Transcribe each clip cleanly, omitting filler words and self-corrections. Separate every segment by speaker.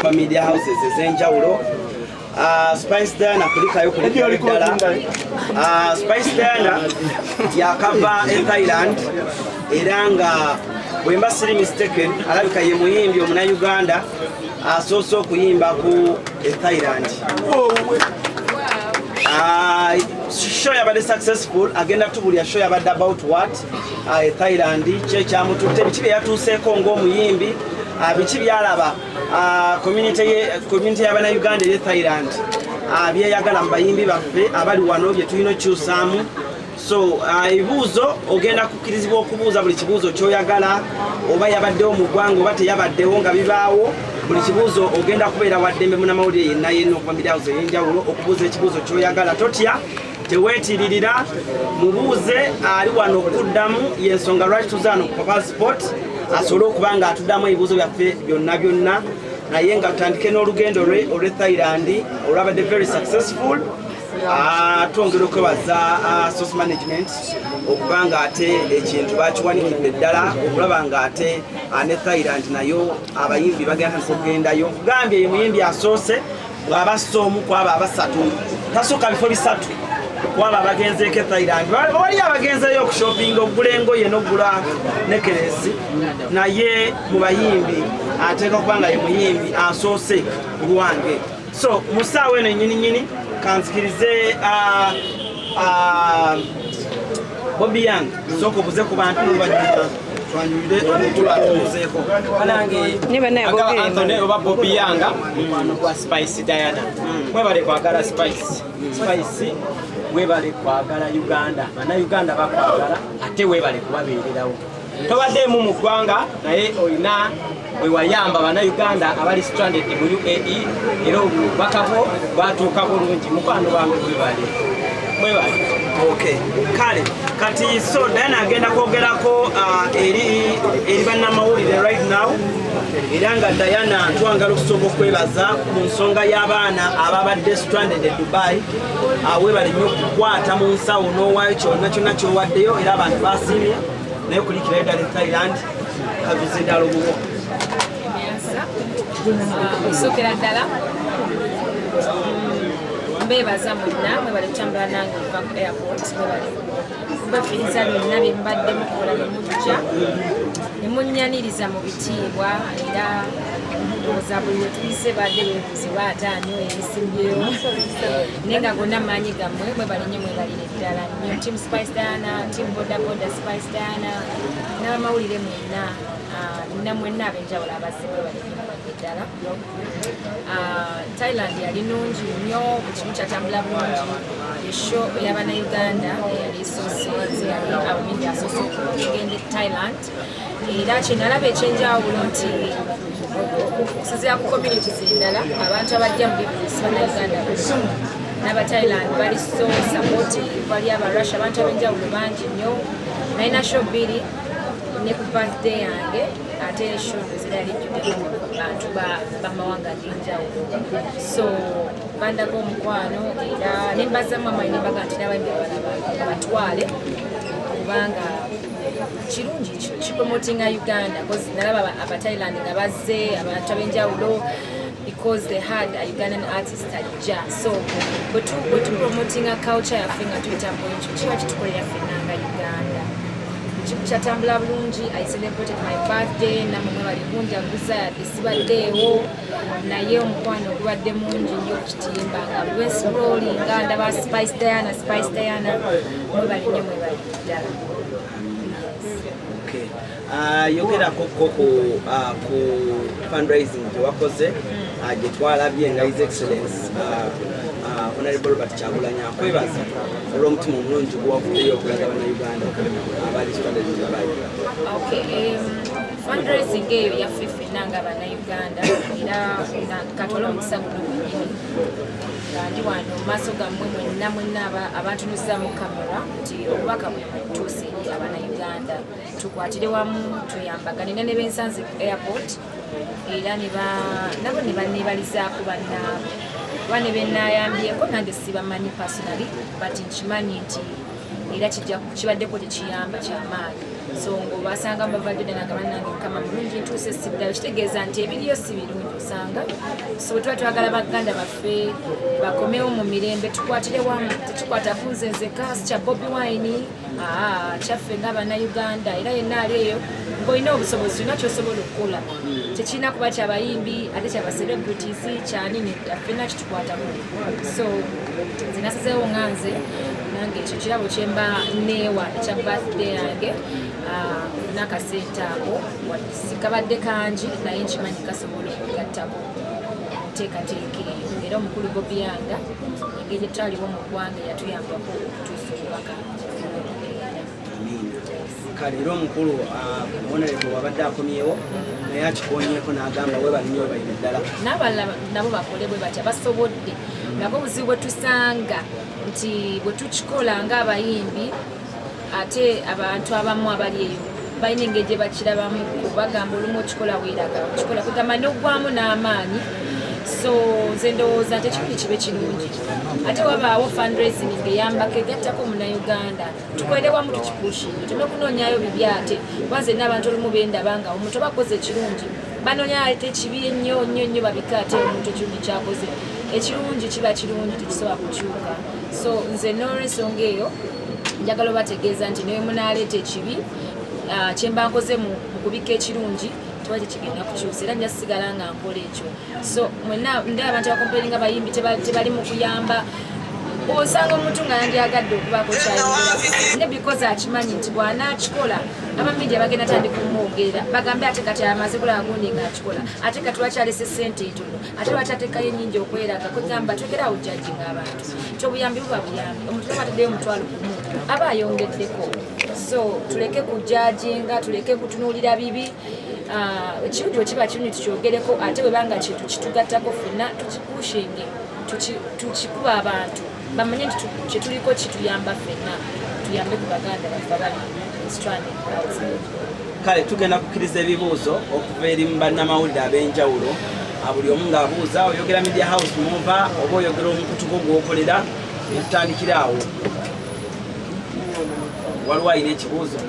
Speaker 1: aba media houses ez'enjawulo. Spicediana kulikayo kuliddala. Spicediana yakava e Thailand era nga bwemba siri mistaken alabika ye muyimbi Omunayuganda asoose okuyimba ku e Thailand. Show yabadde successful agenda tubulya show yabadde about what Thailand kye kyamututte biki bye yatuuseeko ng'omuyimbi biki byalaba community y'Abannayuganda eri Thailand byeyagala mu bayimbi baffe abali wano bye tulina okyusaamu. So ebibuuzo ogenda kukkirizibwa okubuuza buli kibuuzo ky'oyagala oba yabaddewo mu ggwanga oba teyabaddewo nga bibaawo. Buli kibuuzo ogenda kubeera waddembe munnamawulire yenna yenna okuva mu house ey'enjawulo okubuuza ekibuuzo ky'oyagala. Totya, teweetiririra, mubuuze ali wano okuddamu y'ensonga lwaki tuzaano ku Papa Sport asobole okuba nga atuddamu ebibuuzo byaffe byonna byonna. Naye nga tutandike n'olugendo olw'e Thailand olwabadde very successful. Twongera okwebaza source management okuba nga ate ekintu bakiwanikidde ddala okulaba nga ate ne Thailand nayo abayimbi bagenda kugendayo. Gambye ye muyimbi asoose bw'aba asse omu ku abo abasatu tasooka bifo bisatu ku abo abagenzeeko e Thailand. Wali abagenzeyo okushopinga okugula engoye n'okugula nekeresi, naye mu bayimbi ateeka okuba nga ye muyimbi asoose ku lwange. So mu ssaawa eno ennyininyini kanzikirize bobiwine sooka obuze ku bantu n'oluvanyuma twanjulire omukulu atubuuzeeko.
Speaker 2: Anthony oba bobiwine wa spicediana. Mwebale kwagala spice webale kwagala Uganda. Bannayuganda bakwagala ate webale kubabeererawo. Tobaddeemu mu ggwanga naye olina we wayamba Bannayuganda abali stranded mu UAE era obubaka bwo bwatuuka bulungi. Mukwano bange mwebale.
Speaker 1: Okay, kale kati so Diana agenda kwogerako eri bannamawulire right now era nga Diana twangala okusooka okwebaza ku nsonga y'abaana ababadde stranded e Dubai. Webale nnyo okukwata mu nsawo n'owaayo kyonna kyonna ky'owaddeyo era abantu basiimye naye okulikirayo ddala e Thailand kavuze ddala obubo.
Speaker 3: Okusookera ddala mbeebaza mwenna mwebale kutambula nange okuva ku airport mwebale kubafiiriza byonna bye mbadde mukola ne mujja ne munnyaniriza mu bitiibwa era ndowooza buli we tuyise badde beebuuzibwa ate ani eyeesimbyewo naye nga gonna maanyi gammwe mwebale nnyo mwebalire ddala nnyo team Spicediana, team Boda boda Spicediana n'abamawulire mwenna mwenna ab'enjawulo abazibwe bali ddala. Thailand yali nnungi nnyo ekimu kyatambula bulungi. Esho y'Abannayuganda eyali esoose yali abamindi asoose okugenda e Thailand era kyenalaba ekyenjawulo nti okusinziira ku communities endala abantu abajja mu bibuusi Bannayuganda n'aba Thailand bali so supportive. Wali Abarussia abantu ab'enjawulo bangi nnyo. Nalina show bbiri ne ku birthday yange ate show zira lijjudde bantu bamawanga ag'enjawulo. So bandako omukwano era ne mbazamu amaanyi ne mbaga nti n'abayimbi abalala batwale kubanga kirungi kipromotinga Uganda because nalaba aba Thailand nga bazze abantu ab'enjawulo because they had a Ugandan artist ajja. So bwe tupromotinga culture yaffe nga tuyita mu ekyo kiba kitukolera ffenna nga Uganda. Chatambula bulungi. I celebrated my birthday namwe bali kunjaguza sibaddeewo naye omukwano gubadde mungi nnyo okukitimba nga lwenscrollinga ndaba Spicediana mwe bali nnyo mwe bali ddala.
Speaker 1: Yogerako ku fundraising gyewakoze gye twalabye nga His Excellency Honorable Robert Kyagulanyi akwebaza olw'omutima omulungi gw'owafuddeyo okulaga Bannayuganda abali stranded mu Dubai.
Speaker 3: Fundraising eyo yaffe ffenna nga Bannayuganda era katwala omukisa guno gwennyini ndi wano mu maaso gammwe mwenna abantunuzzaamu kamera nti obubaka bwe butuuse eri Abannayuganda tukwatire wamu tuyambagane ne b'ensanze ku airport era nabo ne banneebalizaako bannaabwe kuba ne bennaayambyeko nange sibamanyi personally but nkimanyi nti era kibaddeko tekiyamba kyamaanyi. so ngo basanga mbavadde nagamba nange kama mulungi ntuuse sibira kitegeeza nti ebiriyo si birungi osanga so tuba twagala baganda baffe bakomewo mu mirembe tukwatire wamu tetukwata kunzenzeka kya bobiwine kyaffe ng'abannayuganda era yenna ali eyo ng'olina obusobozi olina kyosobola okukola tekirina kuba kyabayimbi ate kyabacelebrities kyanini affenna kitukwatamu so nze nasazeewo nga nze nange ekyo kirabo kyemba neewa ekya birthday yange n'akasente ako sikabadde kangi naye nkimanyi kasobola okugattako teekateeka eyo era omukulu Bobiyanga engeri twaliwo mu ggwanga yatuyambako okutuusa obubaka
Speaker 1: kale era omukulu omubonereko wabadde akomyewo naye akikonyeeko n'agamba we balinyo we balina ddala
Speaker 3: n'abalala nabo bakole bwe batya basobodde nako obuzibu bwe tusanga nti bwe tukikola ng'abayimbi ate abantu abamu abali eyo balina engeri gye bakirabamu bagamba olumu okikola weeraga okikola kugamba n'oggwamu n'amaanyi so nze ndowooza nti ekibibi kibe kirungi ate wabaawo fundraising eyambako egattako munnayuganda tukolere wamu tukipushinga tulina okunoonyayo bibi ate kubanze n'abantu olumu bendaba nga omuntu oba akoze ekirungi banoonya ate ekibi ennyo nnyo nnyo babika ate omuntu ekirungi kyakoze ekirungi kiba kirungi tekisobola kukyuka so nze n'olwensonga eyo njagala obategeeza nti newe munaaleeta ekibi kyemba nkoze mu kubika ekirungi tuba tekigenda kukyusa era nja sigala nga nkola ekyo so mwenna ndi abantu abakomperi nga bayimbi tebali mu kuyamba osanga omuntu nga yandyagadde okubaako kyayongera ne because akimanyi nti bw'anaakikola abamidya bagenda tandika kumwogerera bagambe ate kati amaze kulaba gundi ngaakikola ate kati wakyalese ssente entono ate lwakyatekayo ennyingi okweraga kugamba twekerawo jjajinga abantu kyobuyambi buba buyambi omuntu nabataddeyo omutwalo gumu aba ayongeddeko so tuleke kujjajinga tuleke kutunuulira bibi ekirungi wekiba kirungi tukyogereko ate webanga kintu kitugattako ffenna tukipushinge tukikuba abantu bamanye nti kyetuliko kituyamba ffenna tuyambe ku baganda baffe abali stranded outside.
Speaker 1: Kale tugenda kukkiriza ebibuuzo okuva eri mu bannamawulire ab'enjawulo buli omu ng'abuuza oyogera media house muva oba oyogera omukutu gwo gw'okolera netutandikira awo waliwo alina ekibuuzo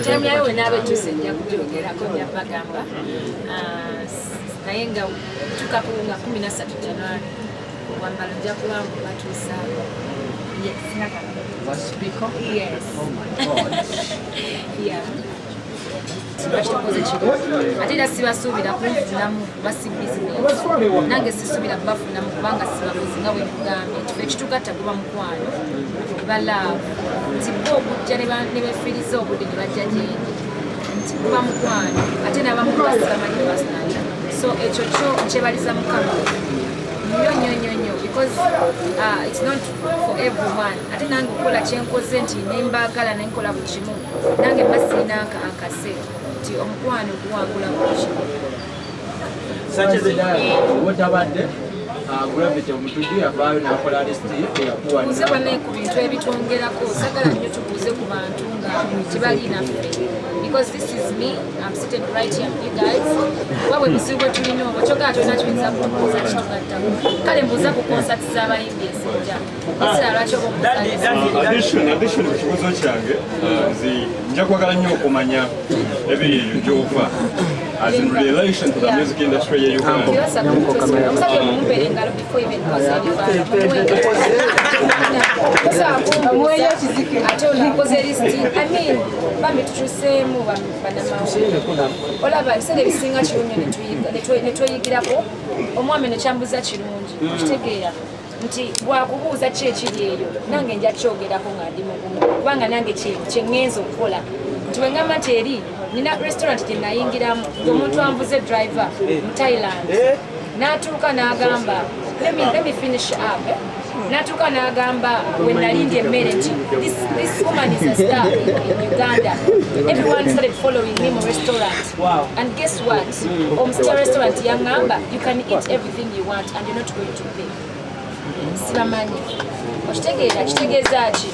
Speaker 3: time yayo wenaabe tusenja kujogerako nyabagamba naye nga tukakulunga 13 January wambalo nja kuwangu batuusaako bakitukoze kiro ate era sibasuubira kunfunamu basi bizinesi nange sisuubira kubafunamu kubanga sibakozi nga bwekugambye nti ekitugatta guba mukwano balaavu nti bo okujja ne befiriza obudde ne bajja gyendi nti guba mukwano ate n'abamu basibamanyi basnala so ekyo kyo kyebaliza mukama nnyo because it's not for everyone ate nange okukola kyenkoze nti nembagala nenkola ku kimu nange basiina akase nti omukwano guwangula ku kimu
Speaker 2: wotabadde gravity omutujju yavaayo nakola
Speaker 3: buuze bwanne ku bintu ebitwongerako sagala nnyo tubuuze ku bantu nga tebali naffe because this is me I'm sitting right here with you guys wabwe buzibu bwe tulina obwo kyogala tulina tuyinza kubuuza kitugattako kale mbuuza ku konsati z'abayimbi ezinja esira lwaki oba
Speaker 4: addition ku kibuuzo kyange nja kwagala nnyo okumanya ebiri eyo gy'ova as in relation to the music industry ye Uganda.
Speaker 3: nti bwakubuuza ki ekiri eyo nange nja kyogerako nga ndi mugumu kubanga nange kyengenza okukola nti wengamba nti eri nina restaurant gye nayingiramu omuntu anvuze driver mu Thailand n'atuuka n'agamba let me finish up n'atuuka n'agamba we nalindi emmere nti this woman is a star in Uganda everyone started following me mu restaurant and guess what omusita restaurant yaŋŋamba you can eat everything you want and you're not going to pay sibamanyi kitegeeza ki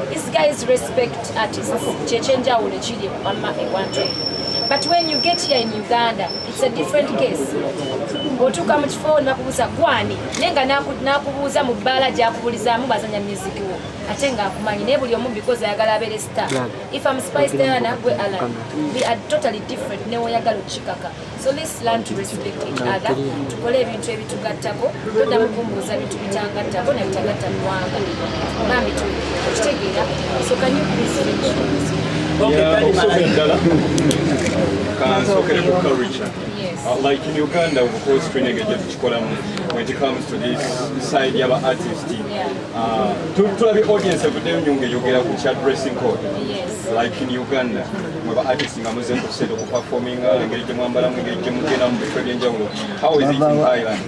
Speaker 3: these guys respect artists kyekyenjawulo ekiri wama ewantu But when you get here in Uganda, it's a different case. Otuka mu kifo nakubuuza gwani nenga nakubuuza mu bbala gyakubulizaamu bazanya music wo ate nga akumanyi naye buli omu because ayagala abeere star. If I'm Spicediana, we are totally different ne oyagala okikaka. So let's learn to respect each other. Tukole ebintu ebitugattako toddamu kumbuuza bintu bitangattako na bitagatta muwanga bambi tukitegeera. So can you please finish?
Speaker 4: Like in Uganda, of course, when it comes to this side of an artist, to the audience of them, you get a dressing code. Like in Uganda, where artists are performing, how is it in Thailand?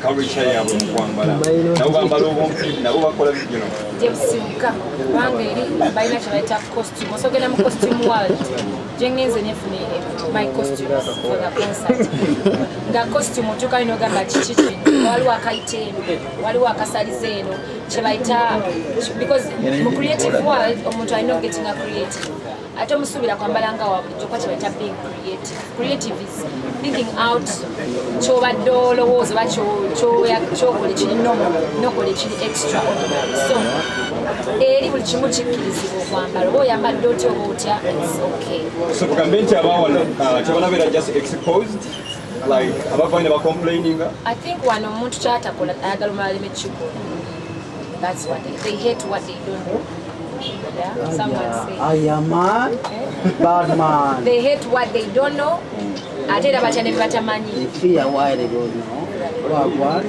Speaker 3: My costumes for the concert. The costume otuka ino gamba chichichi waliwo akaiteno waliwo akasalizeno chebaita because mu creative world omuntu alina getting a creative ate omusubira kwambala nga wabulijjo kwa chebaita being creative is thinking out kyobadde olowooza oba kyokola ekiri nokola ekiri extraordinary so eri buli kimu kikkirizibwa okwambala oba oyambadde otya oba otya it's okay.
Speaker 4: So tugambe nti abawala just exposed. Like, about complaining?
Speaker 3: I think one omuntu kyatakola ayagala omulalime kikola. That's what they hate what they don't know. Yeah, someone say.
Speaker 5: I am man, bad man.
Speaker 3: They hate what they don't know. Ate era batya ne batamanyi.
Speaker 5: They fear why they don't know. What?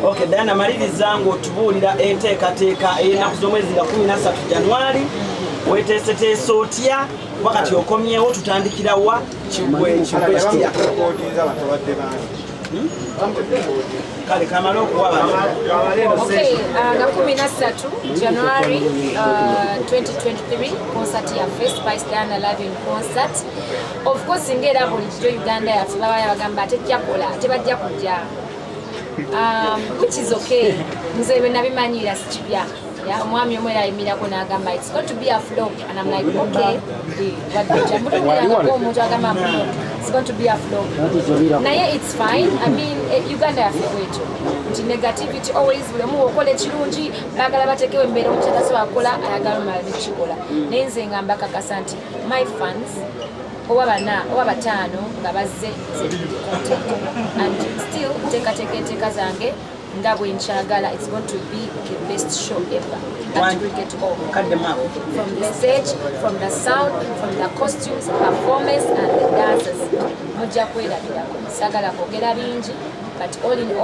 Speaker 1: Okay, Diana maliriza ng'otubuulira enteekateeka ey'ennaku z'omwezi nga 13 January. Weeteeseteese otya wakati okomyewo tutandikira wa kigwe kitya kale kamala okuwa
Speaker 3: Okay, nga 13 January 2023 concert ya first Spicediana live in concert. Of course ngera bulijjo Uganda yaffe baba yabagamba tejja kola tebajja kujja which is okay nze bwe nabimanyira si kibya. Yeah, omwami omwe yayimirako n'agamba it's going to be a flop and I'm like okay omuntu agamba flop it's going to be a flop naye it's fine. I mean Uganda yaffe bwetyo nti negativity always buli omu okola ekirungi baagala batekewo embeera omukyala so akola ayagala omala nekikola naye nze nga mbakakasa nti my fans oba bana oba bataano nga bazze and still teekateeka zange nga bwe nkyagala it's going to be the best show ever at Cricket Hall. From the stage, from the sound, from the costumes, performance and the dancers mujja kwerabirako sagala kwogera bingi but all in all